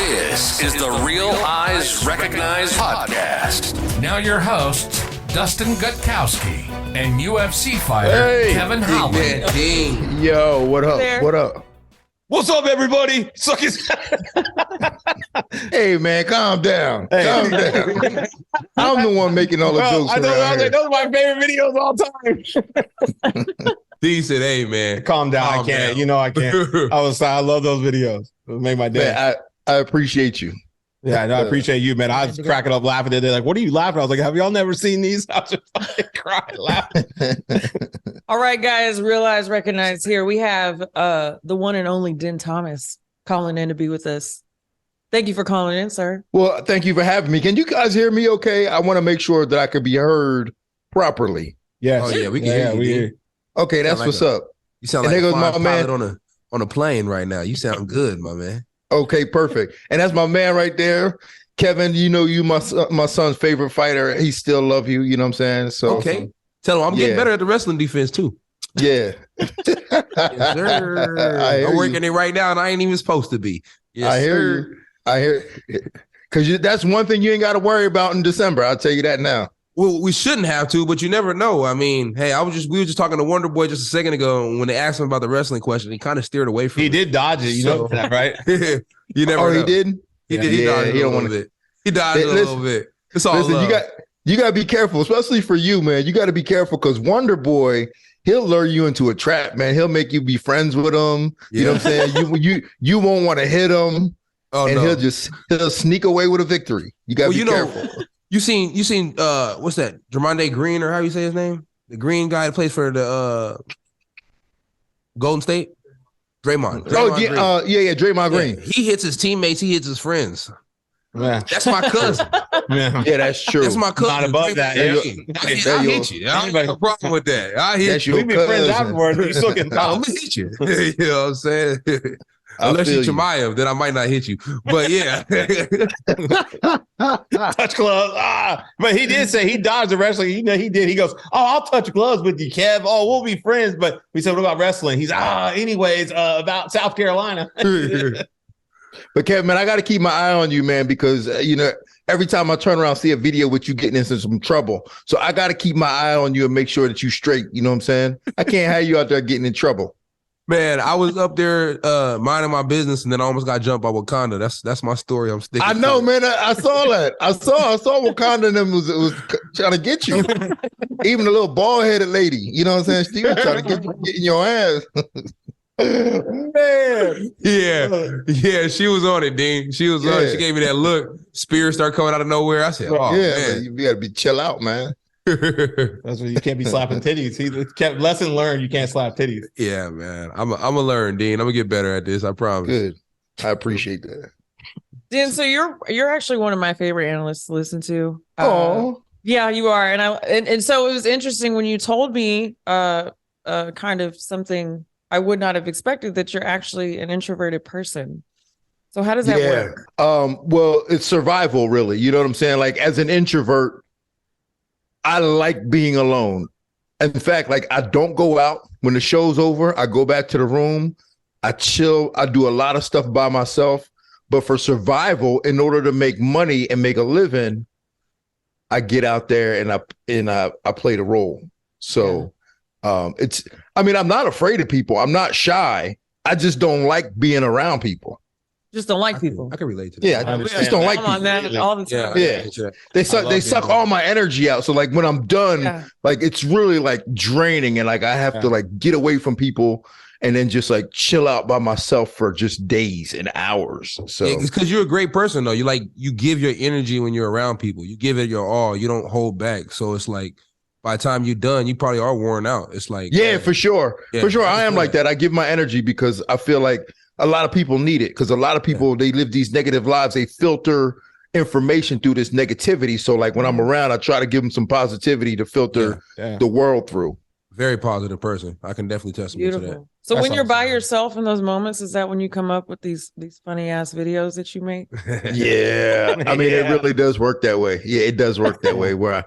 This is the Real Eyes Recognize podcast. Now your hosts, Dustin Gutkowski and UFC fighter Kevin Holland. Yo, what up? There. What up? What's up, everybody? Suck his. Hey, man, calm down. Hey. Calm down. I'm the one making all the jokes. I was like, those are my favorite videos all time. D said, "Hey, man, calm down. I can't. Down. You know, I can't. I love those videos. It make my day. Man, I appreciate you. Yeah, no, I appreciate you, man. I was cracking up laughing. They're like, "What are you laughing?" I was like, "Have y'all never seen these?" I was just fucking crying laughing. All right, guys, Realize, Recognize here. We have the one and only Den Thomas calling in to be with us. Thank you for calling in, sir. Well, thank you for having me. Can you guys hear me okay? I want to make sure that I could be heard properly. Yes. Oh, yeah, we can hear you. Okay, that's what's up. You sound like a flying pilot on a plane right now. You sound good, my man. Okay, perfect. And that's my man right there. Kevin, you know my son's favorite fighter. He still love you, you know what I'm saying? So okay. Tell him I'm getting better at the wrestling defense too. Yeah. Yes, sir. I'm working it right now and I ain't even supposed to be. Yes, I hear you. Because that's one thing you ain't got to worry about in December. I'll tell you that now. Well, we shouldn't have to, but you never know. I mean, hey, we were just talking to Wonder Boy just a second ago, and when they asked him about the wrestling question, he kind of steered away from it. He did dodge it, you know that, right? You never know. He did? He did. He dodged a little bit. He dodged a little bit. It's all love. You got to be careful, especially for you, man. You got to be careful because Wonder Boy, he'll lure you into a trap, man. He'll make you be friends with him. Yeah. You know what I'm saying? You won't want to hit him. Oh, and no. he'll sneak away with a victory. You got to be careful. You seen what's that? Jermonde Green, or how you say his name? The green guy that plays for the Golden State? Draymond Draymond Green. He hits his teammates, he hits his friends. Man. That's my cousin. Yeah, that's true. That's my cousin. Not above that. I hit you. I ain't got no problem with that. I hit you. We be friends afterwards, but you still get I'm gonna hit you. You know what I'm saying? Unless you're Chimaev, then I might not hit you. But yeah. Touch gloves. But he did say he dodged the wrestling. You know, he did. He goes, "Oh, I'll touch gloves with you, Kev. Oh, we'll be friends." But we said, "What about wrestling?" He's anyways, about South Carolina. But Kevin, man, I got to keep my eye on you, man, because every time I turn around, see a video with you getting into some trouble. So I got to keep my eye on you and make sure that you straight. You know what I'm saying? I can't have you out there getting in trouble. Man, I was up there minding my business, and then I almost got jumped by Wakanda. That's my story. I'm sticking. I know, man. I saw that. I saw Wakanda and them was trying to get you. Even the little bald-headed lady. You know what I'm saying? She was trying to get in your ass. Man. Yeah. She was on it, Dean. She was on it. She gave me that look. Spears started coming out of nowhere. I said, "Oh, man, you gotta be chill out, man." That's what you can't be slapping titties. Lesson learned, you can't slap titties. Yeah, man. I'm gonna learn, Dean. I'm gonna get better at this. I promise. Good. I appreciate that. Dean, so you're actually one of my favorite analysts to listen to. Oh, yeah, you are. And so it was interesting when you told me kind of something I would not have expected, that you're actually an introverted person. So how does that work? Well, it's survival, really. You know what I'm saying? Like, as an introvert, I like being alone. In fact, like, I don't go out. When the show's over, I go back to the room. I chill. I do a lot of stuff by myself. But for survival, in order to make money and make a living, I get out there and I play the role. So I'm not afraid of people. I'm not shy. I just don't like being around people. Just don't like people. I can relate to that. Yeah, I just don't like people. On that all the time. Yeah. They suck all my energy out. So like when I'm done, like it's really like draining, and like I have to like get away from people and then just like chill out by myself for just days and hours. So it's because you're a great person though. You give your energy when you're around people. You give it your all. You don't hold back. So it's like by the time you're done, you probably are worn out. It's like for sure. For sure. I am like that. I give my energy because I feel like a lot of people need it, because a lot of people, they live these negative lives. They filter information through this negativity. So like when I'm around, I try to give them some positivity to filter the world through. Very positive person. I can definitely testimony to that. So when you're by yourself in those moments, is that when you come up with these funny ass videos that you make? Yeah. I mean, it really does work that way. Yeah, it does work that way, where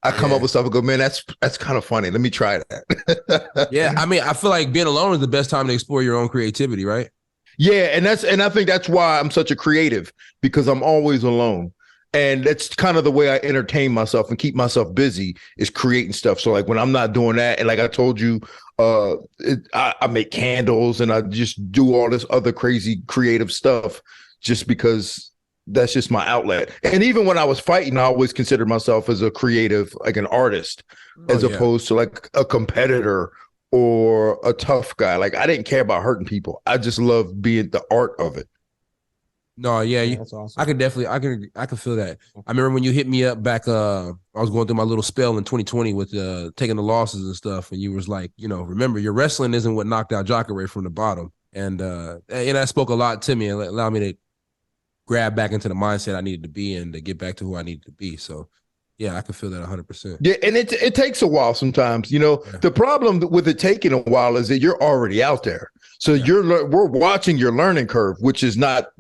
I come up with stuff and go, man, that's kind of funny. Let me try that. Yeah. I mean, I feel like being alone is the best time to explore your own creativity, right? Yeah, and I think that's why I'm such a creative, because I'm always alone. And that's kind of the way I entertain myself and keep myself busy, is creating stuff. So like when I'm not doing that, and like I told you, I make candles and I just do all this other crazy creative stuff just because that's just my outlet. And even when I was fighting, I always considered myself as a creative, like an artist, as opposed to like a competitor or a tough guy. Like I didn't care about hurting people. I just loved being the art of it. No, yeah, That's awesome. I could definitely, I can feel that. I remember when you hit me up back, I was going through my little spell in 2020 with taking the losses and stuff, and you was like, remember, your wrestling isn't what knocked out Jacare from the bottom, and that spoke a lot to me and allowed me to grab back into the mindset I needed to be in to get back to who I needed to be. So, yeah, I can feel that 100%. Yeah, and it takes a while sometimes. The problem with it taking a while is that you're already out there. So we're watching your learning curve, which is not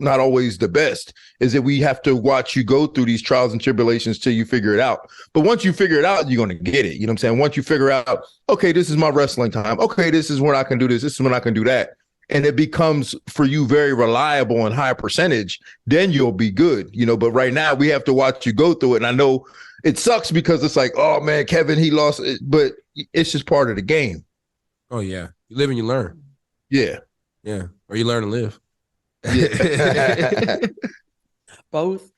always the best, is that we have to watch you go through these trials and tribulations till you figure it out. But once you figure it out, you're going to get it. You know what I'm saying? Once you figure out, okay, this is my wrestling time. Okay, this is when I can do this. This is when I can do that. And it becomes for you very reliable and high percentage, then you'll be good. But right now we have to watch you go through it. And I know it sucks because it's like, oh man, Kevin, he lost it, but it's just part of the game. Oh yeah. You live and you learn. Yeah. Yeah. Or you learn to live. Yeah. Both.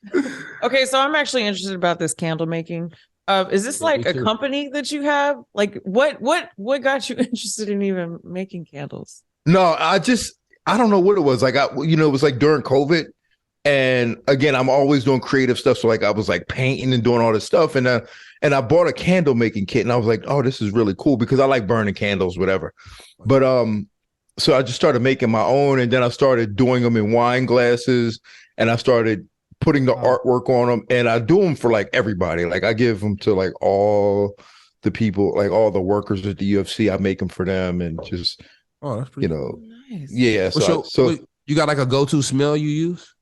Okay, so I'm actually interested about this candle making. Is this like a company that you have? Like what got you interested in even making candles? No, I don't know what it was. Like it was like during COVID. And again, I'm always doing creative stuff. So like I was like painting and doing all this stuff. And I bought a candle making kit and I was like, oh, this is really cool because I like burning candles, whatever. But so I just started making my own, and then I started doing them in wine glasses, and I started putting the artwork on them, and I do them for like everybody. Like I give them to like all the people, like all the workers at the UFC. I make them for them, and just that's pretty cool. Nice. Yeah. So you got like a go-to smell you use?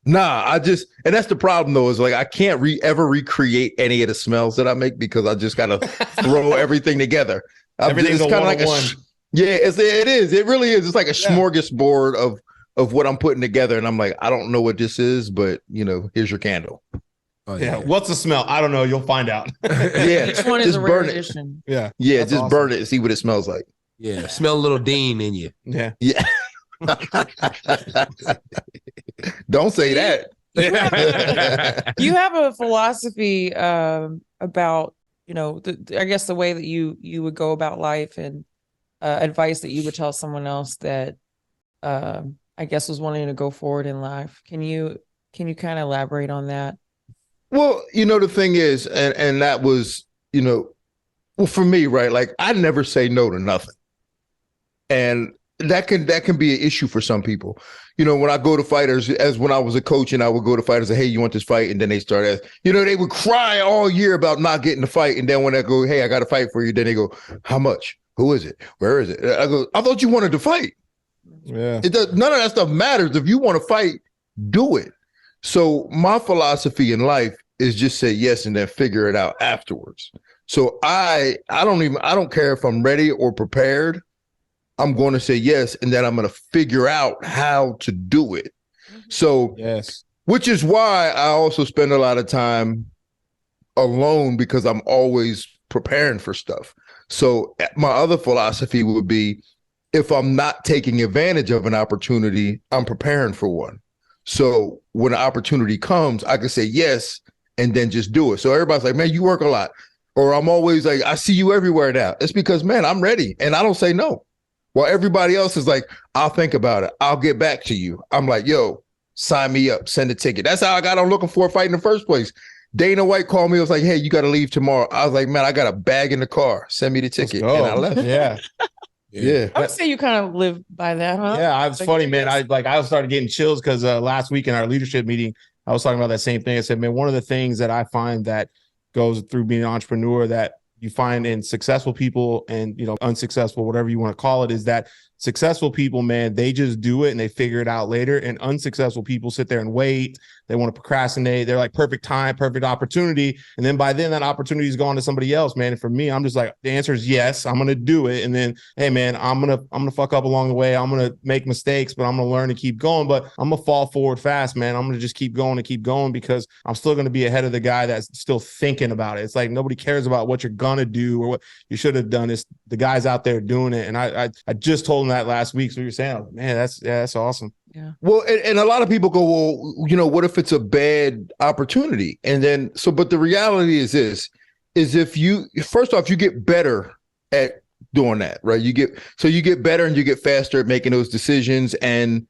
Nah, and that's the problem though, is like I can't ever recreate any of the smells that I make because I just gotta throw everything together. Everything's kind of like one. Yeah, it is. It really is. It's like a smorgasbord of what I'm putting together, and I'm like, I don't know what this is, but here's your candle. Oh, yeah. What's the smell? I don't know. You'll find out. Yeah. Each one is just a rare burn edition. it. Yeah. Yeah. That's just awesome. burn it and see what it smells like. Yeah. Smell a little Dean in you. Yeah. Yeah. Don't say that. You have a philosophy about, I guess the way that you would go about life, and advice that you would tell someone else that I guess was wanting to go forward in life. Can you kind of elaborate on that? Well, the thing is, and that was, well, for me, right? Like I never say no to nothing. And that can be an issue for some people. When I go to fighters, as when I was a coach and I would go to fighters and say, hey, you want this fight? And then they start asking, they would cry all year about not getting the fight. And then when I go, hey, I got a fight for you, then they go, how much? Who is it? Where is it? I go, I thought you wanted to fight. Yeah. None of that stuff matters. If you want to fight, do it. So my philosophy in life is just say yes and then figure it out afterwards. So I don't care if I'm ready or prepared. I'm going to say yes, and then I'm going to figure out how to do it. So, yes, which is why I also spend a lot of time alone, because I'm always preparing for stuff. So my other philosophy would be, if I'm not taking advantage of an opportunity, I'm preparing for one. So when an opportunity comes, I can say yes and then just do it. So everybody's like, man, you work a lot. Or I'm always like, I see you everywhere now. It's because, man, I'm ready. And I don't say no. While everybody else is like, I'll think about it. I'll get back to you. I'm like, yo, sign me up, send a ticket. That's how I got on Looking For a Fight in the first place. Dana White called me. I was like, hey, you got to leave tomorrow. I was like, man, I got a bag in the car. Send me the ticket. And I left. Yeah. Yeah. I would say you kind of live by that, huh? Yeah, it's funny, man. I started getting chills because last week in our leadership meeting, I was talking about that same thing. I said, man, one of the things that I find that goes through being an entrepreneur that you find in successful people and, unsuccessful, whatever you want to call it, is that Successful people, man, they just do it and they figure it out later. And unsuccessful people sit there and wait. They want to procrastinate. They're like perfect time, perfect opportunity. And then by then that opportunity is gone to somebody else, man. And for me, I'm just like, the answer is yes, I'm going to do it. And then, hey man, I'm going to fuck up along the way. I'm going to make mistakes, but I'm going to learn to keep going. But I'm going to fall forward fast, man. I'm going to just keep going and keep going because I'm still going to be ahead of the guy that's still thinking about it. It's like nobody cares about what you're going to do or what you should have done. It's the guys out there doing it. And I just told him that last week. So you're saying, man, that's awesome. Yeah. Well, and a lot of people go, well, you know, what if it's a bad opportunity? And then, but the reality is this, is if you, first off, you get better at doing that, right? You get better and you get faster at making those decisions and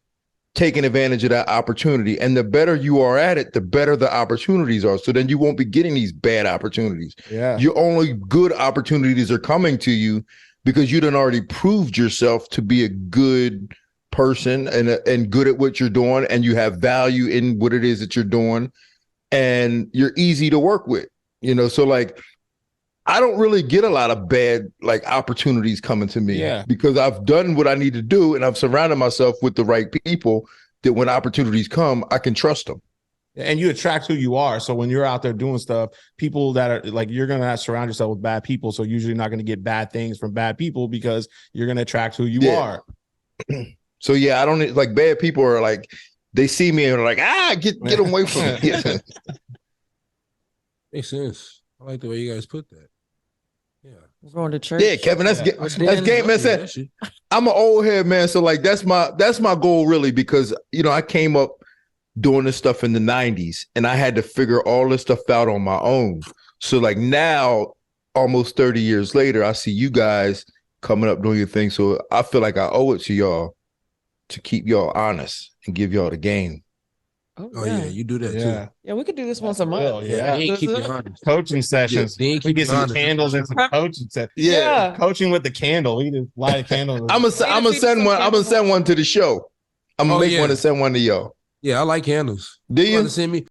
taking advantage of that opportunity. And the better you are at it, the better the opportunities are. So then you won't be getting these bad opportunities. Yeah. Your only good opportunities are coming to you because you done already proved yourself to be a good person and good at what you're doing, and you have value in what it is that you're doing, and you're easy to work with, you know. So like, I don't really get a lot of bad like opportunities coming to me because I've done what I need to do and I've surrounded myself with the right people that when opportunities come, I can trust them. And you attract who you are. So when you're out there doing stuff, people that are like, you're going to surround yourself with bad people. So usually not going to get bad things from bad people because you're going to attract who you are. So yeah, I don't like bad people are like, they see me and are like, get them away from me. Yeah. Makes sense. I like the way you guys put that. Yeah. We're going to church. Yeah, Kevin, that's game. Man, I'm an old head, man. So like, that's my goal really, because, you know, I came up doing this stuff in the 90s and I had to figure all this stuff out on my own. So like now, almost 30 years later, I see you guys coming up doing your thing. So I feel like I owe it to y'all to keep y'all honest and give y'all the game. Oh yeah, you do that too. Yeah, we could do this once a month. Yeah, keep you honest. Coaching sessions. Yeah, we get some candles and some coaching sessions. Yeah. Coaching with the candle. We just light a candle. I'm gonna send one. I'm gonna send one to the show. I'm gonna make one and send one to y'all. Yeah, I like candles. Do you? You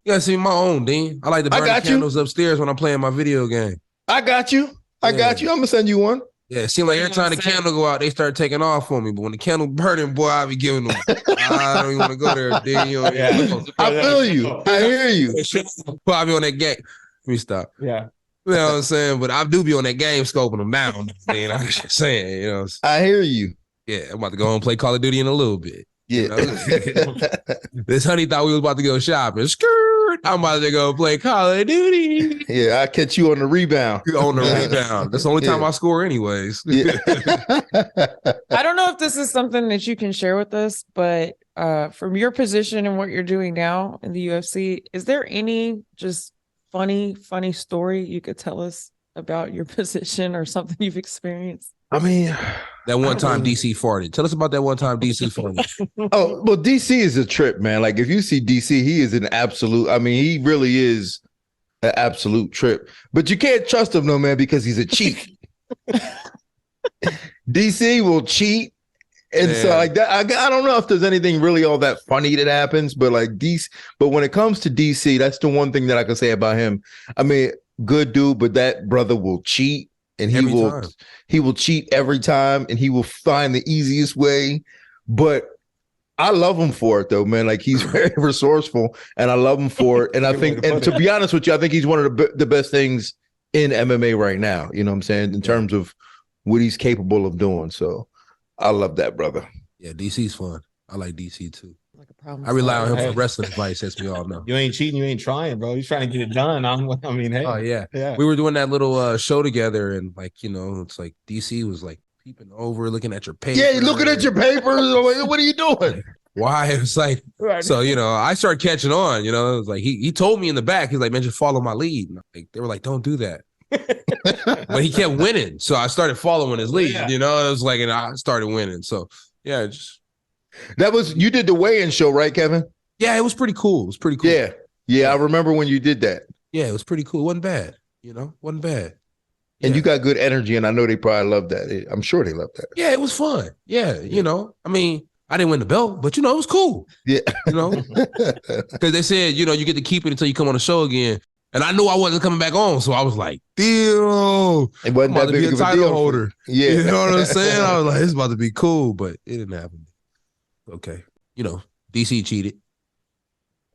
gotta send me my own, Dean. I like to burn the candles upstairs when I'm playing my video game. I got you. I'm gonna send you one. Yeah, it seems like every time the candle go out, they start taking off for me. But when the candle burning, boy, I be giving them. I don't even want to go there, Dean. You know, I feel you. I hear you. Well, I be on that game. Let me stop. Yeah. You know what I'm saying? But I do be on that game scoping them down. Dean, I'm just saying, you know. I hear you. Yeah, I'm about to go and play Call of Duty in a little bit. Yeah. You know? This honey thought we was about to go shopping. Skirt. I'm about to go play Call of Duty. Yeah, I catch you on the rebound. On the rebound. That's the only time I score anyways. Yeah. I don't know if this is something that you can share with us, but from your position and what you're doing now in the UFC, is there any just funny story you could tell us about your position or something you've experienced? I mean, that one time DC farted. Tell us about that one time DC farted. Oh, well, DC is a trip, man. Like if you see DC, he is an absolute, I mean, he really is an absolute trip. But you can't trust him, no, man, because he's a cheat. DC will cheat. And so like that, I don't know if there's anything really all that funny that happens, but like DC, but when it comes to DC, that's the one thing that I can say about him. I mean, good dude, but that brother will cheat. And he will cheat every time, and he will find the easiest way. But I love him for it, though, man. Like he's very resourceful, and I love him for it. And I think, and to be honest with you, I think he's one of the best things in MMA right now. You know what I'm saying? In terms of what he's capable of doing. So I love that brother. Yeah, DC's fun. I like DC too. Like a problem. I rely on him for wrestling advice, as we all know. You ain't cheating, you ain't trying, bro. He's trying to get it done. I mean, hey. Oh yeah. We were doing that little show together, and like, you know, it's like DC was like peeping over, looking at your paper. Yeah, looking at your papers. What are you doing? Why? It was like, so, you know, I started catching on, you know, it was like, he told me in the back, he's like, man, just follow my lead. And like, they were like, don't do that. But he kept winning. So I started following his lead, you know, it was like, and I started winning. So yeah, you did the weigh-in show, right, Kevin? Yeah, it was pretty cool. Yeah, I remember when you did that. Yeah, it was pretty cool. It wasn't bad, you know, wasn't bad. And you got good energy, and I know they probably loved that. I'm sure they loved that. Yeah, it was fun. Yeah, you know, I mean, I didn't win the belt, but, you know, it was cool. Yeah. You know, because they said, you know, you get to keep it until you come on the show again. And I knew I wasn't coming back on, so I was like, "Deal." It wasn't that big of a title deal. holder. Yeah. You know what I'm saying? I was like, "It's about to be cool," but it didn't happen. Okay, DC cheated.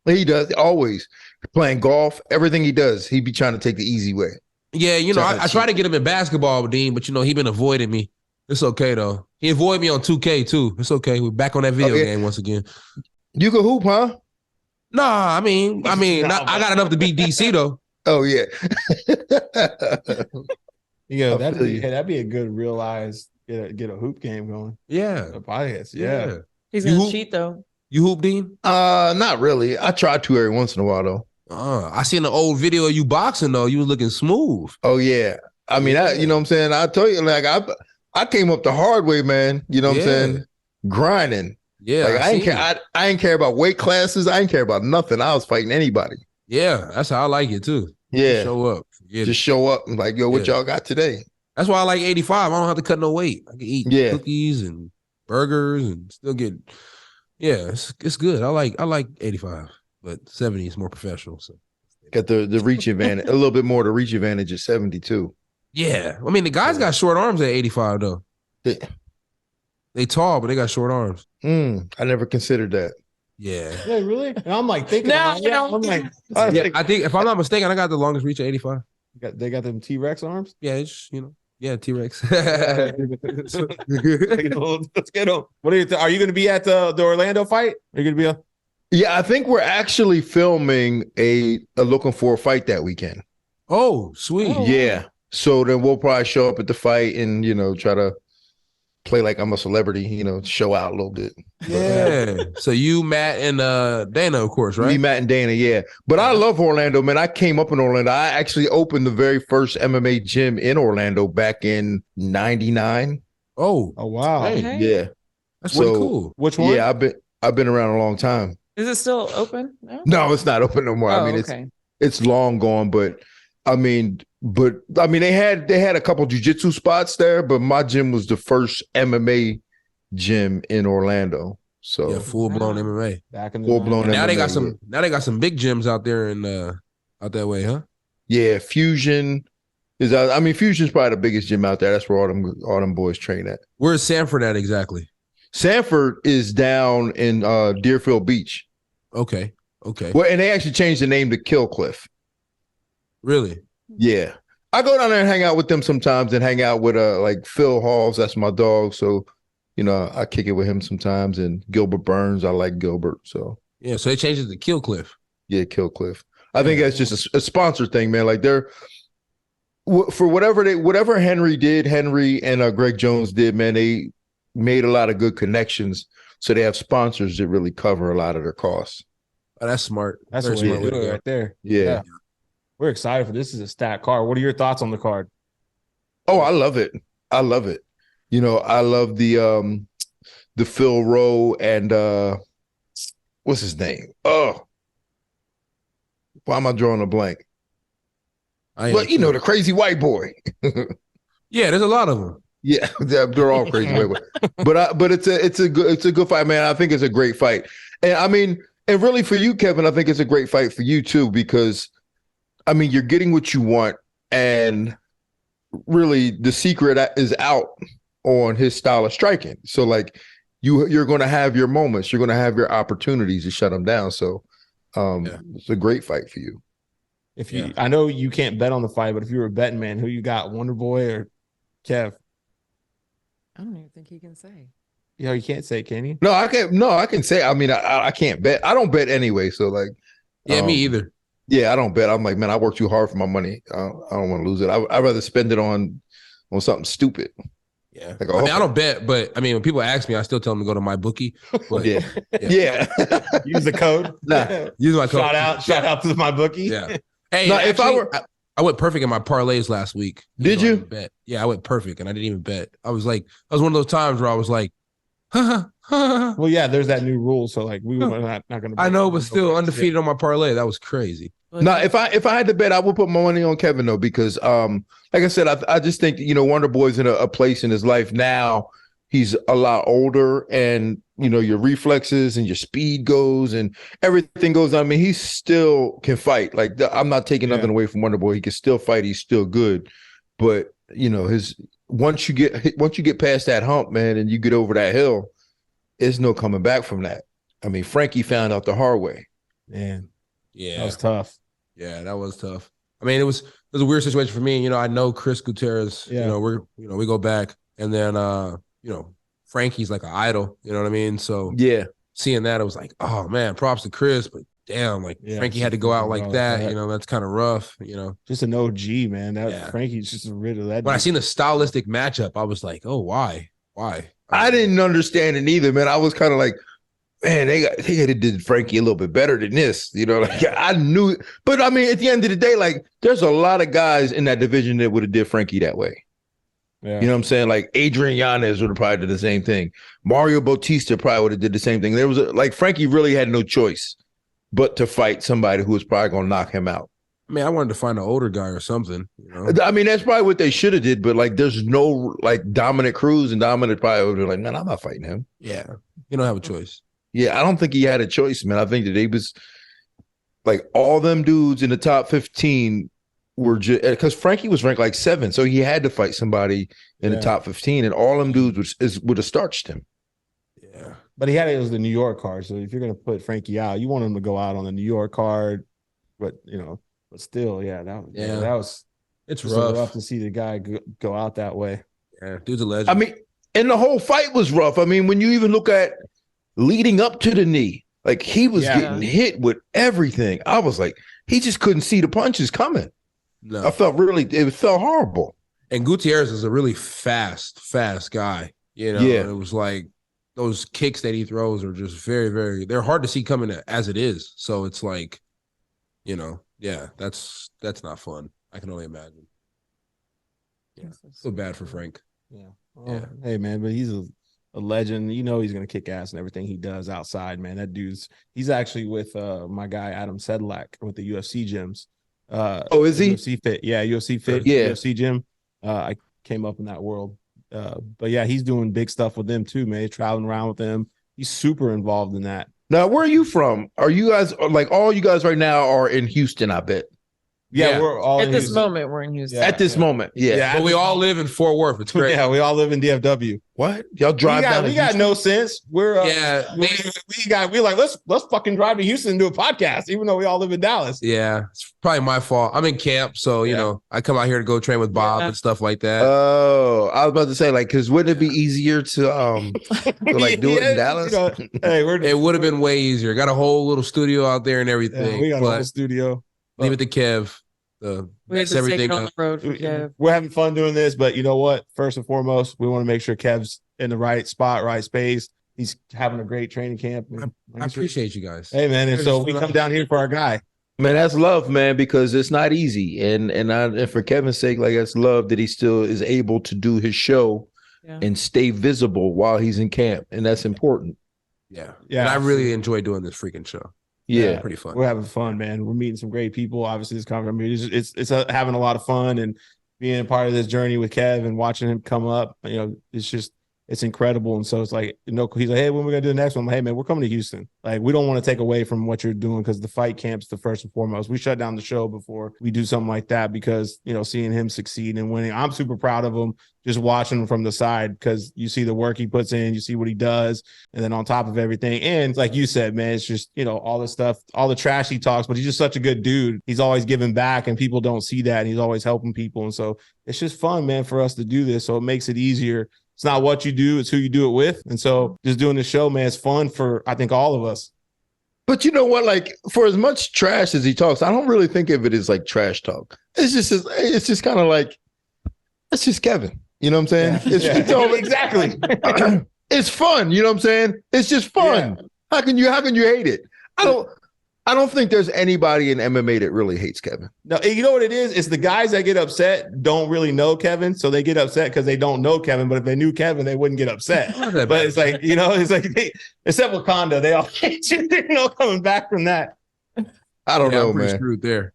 He does always playing golf. Everything he does, he be trying to take the easy way. Yeah, I try to get him in basketball, Dean, but he been avoiding me. It's okay though. He avoided me on 2K too. It's okay. We're back on that video game once again. You can hoop, huh? Nah, I mean, I got enough to beat DC though. Oh yeah. That'd be a good realized get a hoop game going. Yeah. A podcast. Yeah. He's gonna cheat though. You hoop, Dean? Not really. I try to every once in a while though. I seen an old video of you boxing though. You was looking smooth. Oh yeah. I mean, you know what I'm saying? I tell you, like I came up the hard way, man. You know what I'm saying? Grinding. Yeah. Like I ain't care about weight classes. I ain't care about nothing. I was fighting anybody. Yeah, that's how I like it too. Yeah. Show up. Just show up and like, yo, what y'all got today? That's why I like 85. I don't have to cut no weight. I can eat cookies and burgers and still get it's good. I like 85, but 70 is more professional. So got the reach advantage, a little bit more the reach advantage at 72. Yeah. I mean, the guys got short arms at 85 though. They tall, but they got short arms. I never considered that. Yeah. Yeah, really? And I'm like thinking. I think if I'm not mistaken, I got the longest reach at 85. They got them T-Rex arms. Yeah, it's T-Rex. Let's get them. What are you going to be at the Orlando fight? Are you going to be Yeah, I think we're actually filming a looking for a fight that weekend. Oh, sweet. Yeah. So then we'll probably show up at the fight and try to play like I'm a celebrity, show out a little bit. Yeah. So you, Matt, and Dana, of course, right? Me, Matt, and Dana, yeah. But I love Orlando, man. I came up in Orlando. I actually opened the very first MMA gym in Orlando back in '99. Oh wow. Okay. Yeah. That's pretty cool. Which one? Yeah, I've been around a long time. Is it still open? No, it's not open no more. Oh, I mean, okay. it's long gone, but they had a couple jiu-jitsu spots there, but my gym was the first MMA gym in Orlando. So yeah, full blown MMA. Back in the full blown. Now MMA, they got some big gyms out there and out that way, huh? Yeah, Fusion is. I mean, Fusion's probably the biggest gym out there. That's where all them boys train at. Where's Sanford at exactly? Sanford is down in Deerfield Beach. Okay. Well, and they actually changed the name to Killcliff. Really? Yeah. I go down there and hang out with them sometimes and hang out with like Phil Halls. That's my dog. So, I kick it with him sometimes. And Gilbert Burns, I like Gilbert. So yeah, so they changed it to Killcliff. Yeah, Killcliff. I think that's just a sponsor thing, man. Like for whatever Henry and Greg Jones did, man, they made a lot of good connections. So they have sponsors that really cover a lot of their costs. Oh, that's smart. That's what we do right there. Yeah. We're excited for this. Is a stat card. What are your thoughts on the card? Oh, I love it. I love the Phil Rowe and what's his name? Oh, why am I drawing a blank? The crazy white boy. Yeah, there's a lot of them. Yeah, they're all crazy white boy. But it's a good fight, man. I think it's a great fight. And I mean, and really for you, Kevin, I think it's a great fight for you too, because I mean, you're getting what you want, and really the secret is out on his style of striking. So like you're going to have your moments, you're going to have your opportunities to shut him down. So it's a great fight for you. I know you can't bet on the fight, but if you were a betting man, who you got, Wonder Boy or Kev? I don't even think he can say. Yeah, you can't say, can you? No, I can't. No, I can say. I mean, I can't bet. I don't bet anyway. So like, me either. Yeah, I don't bet. I'm like, man, I work too hard for my money. I don't want to lose it. I'd rather spend it on something stupid. Yeah. Like, I don't bet, but I mean, when people ask me, I still tell them to go to my bookie. But, yeah. Use the code. Use my code. Shout out to my bookie. Yeah. Hey, I went perfect in my parlays last week. Did you? Bet. Yeah, I went perfect, and I didn't even bet. I was one of those times where I was like, well, yeah, there's that new rule, so like we were not going to. I know, but still undefeated on my parlay. That was crazy. No, if I had to bet, I would put my money on Kevin though, because like I said, I just think Wonder Boy's in a place in his life now he's a lot older, and your reflexes and your speed goes and everything goes. I mean, he still can fight. Like, I'm not taking nothing away from Wonder Boy. He can still fight. He's still good. But once you get past that hump, man, and you get over that hill, there's no coming back from that. I mean, Frankie found out the hard way. Man, Yeah, that was tough. Yeah, that was tough. I mean, it was a weird situation for me. I know Chris Gutierrez. Yeah. We go back, and then Frankie's like an idol. You know what I mean? So Yeah, seeing that, I was like, oh man, props to Chris, but damn, like Frankie had to go out like that. That's kind of rough. Just an OG, man. Frankie's just rid of that. When I seen the stylistic matchup, I was like, oh, why? I didn't understand it either, man. I was kind of like, man, they did Frankie a little bit better than this. Like, I knew it. But I mean, at the end of the day, like, there's a lot of guys in that division that would have did Frankie that way. Yeah. You know what I'm saying? Like, Adrian Yanez would have probably did the same thing. Mario Bautista probably would have did the same thing. There was Frankie really had no choice but to fight somebody who was probably going to knock him out. I mean, I wanted to find an older guy or something. I mean, that's probably what they should have did. But like, there's no Dominic Cruz, and Dominic probably would have been like, man, I'm not fighting him. Yeah, you don't have a choice. Yeah, I don't think he had a choice, man. I think that he was like all them dudes in the top 15 were just because Frankie was ranked like 7, so he had to fight somebody in the top 15, and all them dudes would have starched him. Yeah, but it was the New York card. So if you're gonna put Frankie out, you want him to go out on the New York card. But but still, that was it's rough to see the guy go out that way. Yeah, dude's a legend. I mean, and the whole fight was rough. I mean, when you even look at leading up to the knee, like, he was getting hit with everything. I was like, he just couldn't see the punches coming. No, it felt horrible. And Gutierrez is a really fast guy. It was like those kicks that he throws are just very, very. They're hard to see coming as it is. So it's like, that's not fun. I can only imagine. Yeah, so bad for Frank. Yeah. Well, hey man, but he's a legend. He's going to kick ass and everything he does outside, man. That he's actually with my guy Adam Sedlak with the UFC gyms. Is he? UFC Fit. Yeah, UFC Fit. Yeah. UFC gym. I came up in that world. But yeah, he's doing big stuff with them too, man. He's traveling around with them. He's super involved in that. Now, where are you from? Are you guys all you guys right now are in Houston, I bet. Yeah, we're all at this moment. We're in Houston. At this moment, but we all live in Fort Worth. It's great. Yeah, we all live in DFW. What? Y'all drive down? We got no sense. We're we're like let's fucking drive to Houston and do a podcast, even though we all live in Dallas. Yeah, it's probably my fault. I'm in camp, so I come out here to go train with Bob and stuff like that. Oh, I was about to say, like, because wouldn't it be easier to do it in Dallas? It would have been way easier. Got a whole little studio out there and everything. Yeah, we got a whole studio. Leave it to Kev. We had to take it on the road for Kev. We're having fun doing this, but you know what? First and foremost, we want to make sure Kev's in the right spot, right space. He's having a great training camp. I appreciate you guys. Hey man, and so we come down here for our guy. Man, that's love, man, because it's not easy, and for Kevin's sake, like, that's love that he still is able to do his show and stay visible while he's in camp, and that's important. Yeah. And I really enjoy doing this freaking show. Yeah, pretty fun. We're having fun, man. We're meeting some great people. Obviously, this conference, I mean, it's having a lot of fun, and being a part of this journey with Kev and watching him come up. It's incredible. And so it's like, he's like, hey, when we're gonna do the next one? I'm like, hey man, we're coming to Houston. Like, we don't want to take away from what you're doing, because the fight camp's the first and foremost. We shut down the show before we do something like that, because seeing him succeed and winning, I'm super proud of him. Just watching him from the side, because you see the work he puts in, you see what he does, and then on top of everything, and like you said, man, it's just all the stuff, all the trash he talks, but he's just such a good dude. He's always giving back, and people don't see that, and he's always helping people, and so it's just fun, man, for us to do this. So it makes it easier. It's not what you do, it's who you do it with. And so just doing the show, man, it's fun for, I think, all of us. But you know what? Like, for as much trash as he talks, I don't really think of it as like trash talk. It's just kind of like, it's just Kevin. You know what I'm saying? Exactly. It's fun. You know what I'm saying? It's just fun. Yeah. How can you hate it? I don't think there's anybody in MMA that really hates Kevin. No, you know what it is? It's the guys that get upset don't really know Kevin, so they get upset because they don't know Kevin. But if they knew Kevin, they wouldn't get upset. But it's like, it's like except Wakanda, they all hate you. Coming back from that. I don't know, I'm pretty man. Screwed there.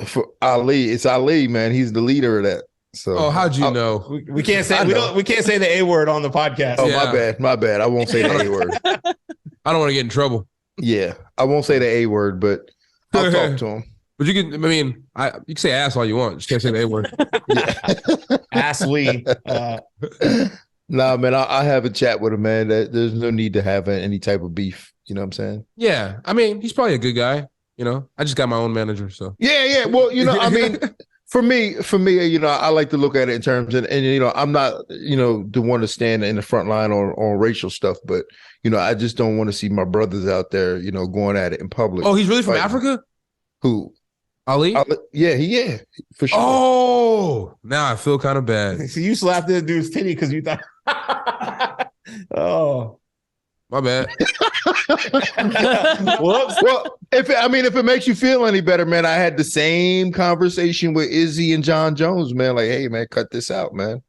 For Ali, it's Ali, man. He's the leader of that. So, how'd you know? We can't say we can't say the A word on the podcast. Oh, Yeah. my bad. I won't say the A word. I don't want to get in trouble. Yeah, I won't say the A word, but I'll talk to him. But you can. I mean, you can say ass all you want. Just can't say the A word. Ass Lee. Nah, man, I have a chat with him, man. There's no need to have any type of beef. You know what I'm saying? Yeah, I mean, he's probably a good guy. You know, I just got my own manager, so Yeah. Well, I mean, for me, I like to look at it in terms and I'm not, the one to stand in the front line on racial stuff, but I just don't want to see my brothers out there, going at it in public. Oh, he's really from Fighting. Africa? Who? Ali? Yeah, for sure. Oh, now I feel kind of bad. So you slapped this dude's titty because you thought. Oh, My bad. whoops. Well, if it makes you feel any better, man, I had the same conversation with Izzy and John Jones, man. Like, hey, man, cut this out, man.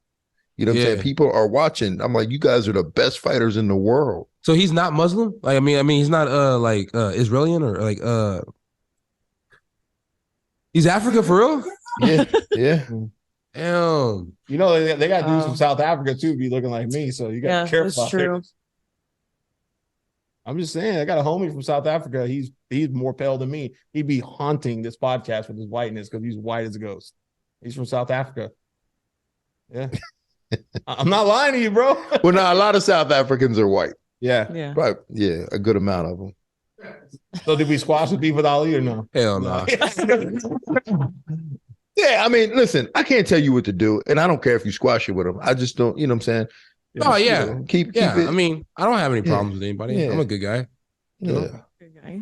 You know what I'm saying? People are watching. I'm like, you guys are the best fighters in the world. So he's not Muslim? Like, I mean, he's not Israeli or he's Africa for real? Yeah. Damn. They got dudes from South Africa too be looking like me, so you got to be careful. That's true. I'm just saying, I got a homie from South Africa. He's more pale than me. He'd be haunting this podcast with his whiteness because he's white as a ghost. He's from South Africa. Yeah. I'm not lying to you, bro. Well, now a lot of South Africans are white. Yeah. Yeah. Right. Yeah, a good amount of them. So did we squash the beef with Ali or no? Hell no. Yeah, I mean, listen, I can't tell you what to do, and I don't care if you squash it with them. I just don't, you know what I'm saying? Oh, yeah. Keep Yeah, it. I mean, I don't have any problems with anybody. Yeah. I'm a good guy. Yeah. Good guy.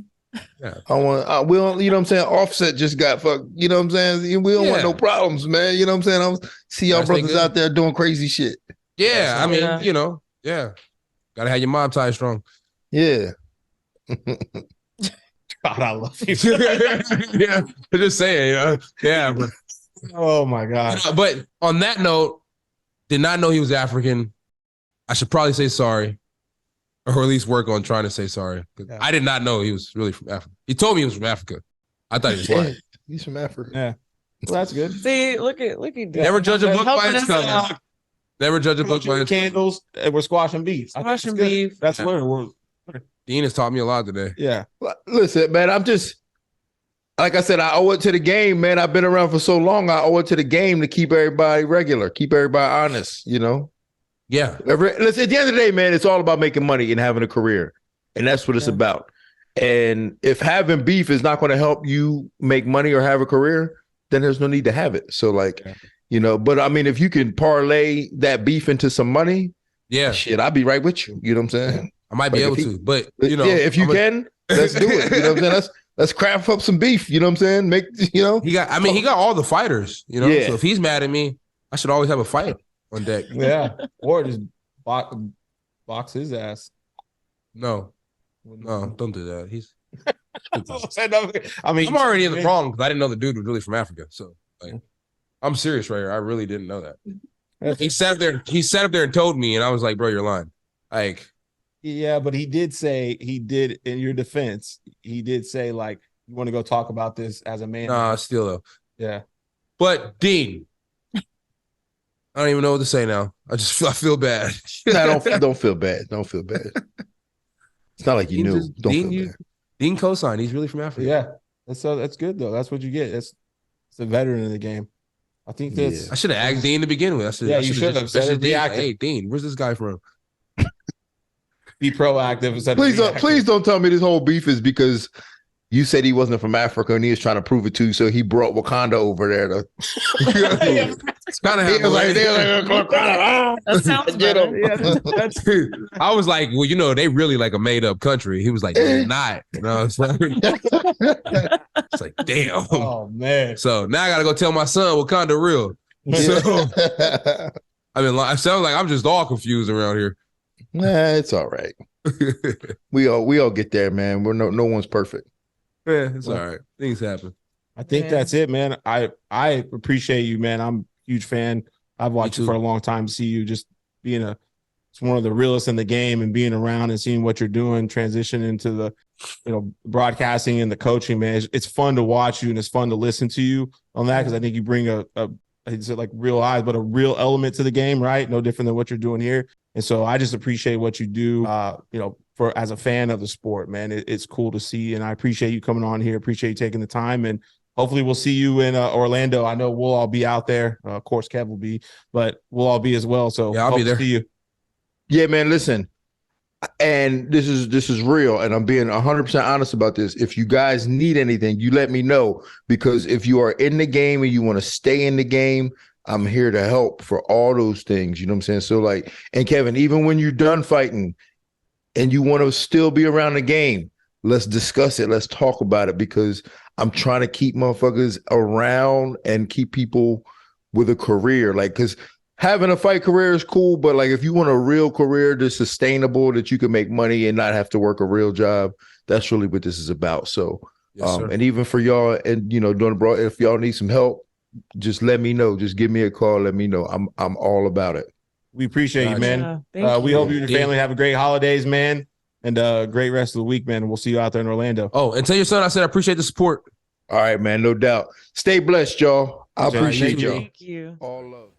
We don't, you know what I'm saying? Offset just got fucked, you know what I'm saying? We don't want no problems, man. You know what I'm saying? I see y'all brothers out there doing crazy shit. Yeah, I mean, gotta have your mob tie strong. Yeah. God, I love you. Yeah, I'm just saying, yeah. But, Oh my God. but on that note, did not know he was African. I should probably say sorry, or at least work on trying to say sorry. Yeah. I did not know he was really from Africa. He told me he was from Africa. I thought he was white. He's from Africa. Yeah. Well, that's good. See, look at Never judge a book by Helping its us cover. out. Never judge a book by its cover. Candles, and we're squashing beef. I think Squashing it's good. beef. That's Yeah. what we're. Dean has taught me a lot today. Yeah. Listen, man, I'm just, like I said, I owe it to the game, man. I've been around for so long. I owe it to the game to keep everybody regular, keep everybody honest, Yeah. Listen, at the end of the day, man, it's all about making money and having a career. And that's what it's about. And if having beef is not going to help you make money or have a career, then there's no need to have it. So, but I mean, if you can parlay that beef into some money, Yeah. shit, I'll be right with you. You know what I'm saying? I might be able to, but if you can, let's do it. You know what I'm saying? Let's craft up some beef. You know what I'm saying? He got all the fighters, Yeah. So if he's mad at me, I should always have a fight on deck. Yeah. Or just box his ass. No, don't do that. I mean, I'm already in the wrong because I didn't know the dude was really from Africa. So I'm serious right here. I really didn't know that. He sat up there and told me, and I was like, bro, you're lying. Yeah, but he did in your defense, he did say, like, you want to go talk about this as a man. Nah, still though. Yeah. But Dean, I don't even know what to say now. I feel bad. Nah, don't feel bad. Don't feel bad. It's not like you knew. Don't feel bad. Dean co-signed. He's really from Africa. Yeah. That's good though. That's what you get. It's a veteran in the game. I think that's. I should have asked Dean to begin with. You should have said it. Hey, Dean, where's this guy from? Be proactive instead. Please don't tell me this whole beef is because you said he wasn't from Africa and he was trying to prove it to you, so he brought Wakanda over there to. It's kind of That sounds better. Yeah, I was like, well, they really like a made up country. He was like, they're not. It's like, damn. Oh man. So now I gotta go tell my son Wakanda real. So I mean, it sounds like I'm just all confused around here. Nah, it's all right. We all get there, man. We're no one's perfect. Yeah, it's all right. Things happen. I think that's it, man. I appreciate you, man. I'm a huge fan. I've watched you for a long time. See you just being it's one of the realest in the game and being around and seeing what you're doing, transition into the, broadcasting and the coaching, man. It's fun to watch you and it's fun to listen to you on that because I think you bring a it's like Real Eyes, but a real element to the game, right? No different than what you're doing here. And so I just appreciate what you do, for as a fan of the sport, man. It's cool to see, and I appreciate you coming on here. Appreciate you taking the time, and hopefully we'll see you in Orlando. I know we'll all be out there. Of course, Kev will be, but we'll all be as well. So yeah, I'll be there. See you. Yeah, man. Listen, and this is real, and I'm being 100% honest about this. If you guys need anything, you let me know, because if you are in the game and you want to stay in the game, I'm here to help for all those things. You know what I'm saying? So like, and Kevin, even when you're done fighting and you want to still be around the game, let's discuss it. Let's talk about it, because I'm trying to keep motherfuckers around and keep people with a career. Like, because having a fight career is cool, but like if you want a real career that's sustainable, that you can make money and not have to work a real job, that's really what this is about. So, Yes, and even for y'all, and doing the broad, if y'all need some help, just let me know. Just give me a call. Let me know. I'm all about it. We appreciate you, man. Yeah, we you. hope you and your family have a great holidays, man, and great rest of the week, man. And we'll see you out there in Orlando. Oh, and tell your son I said I appreciate the support. All right, man. No doubt. Stay blessed, y'all. I Appreciate appreciate you. y'all. Thank you. All love.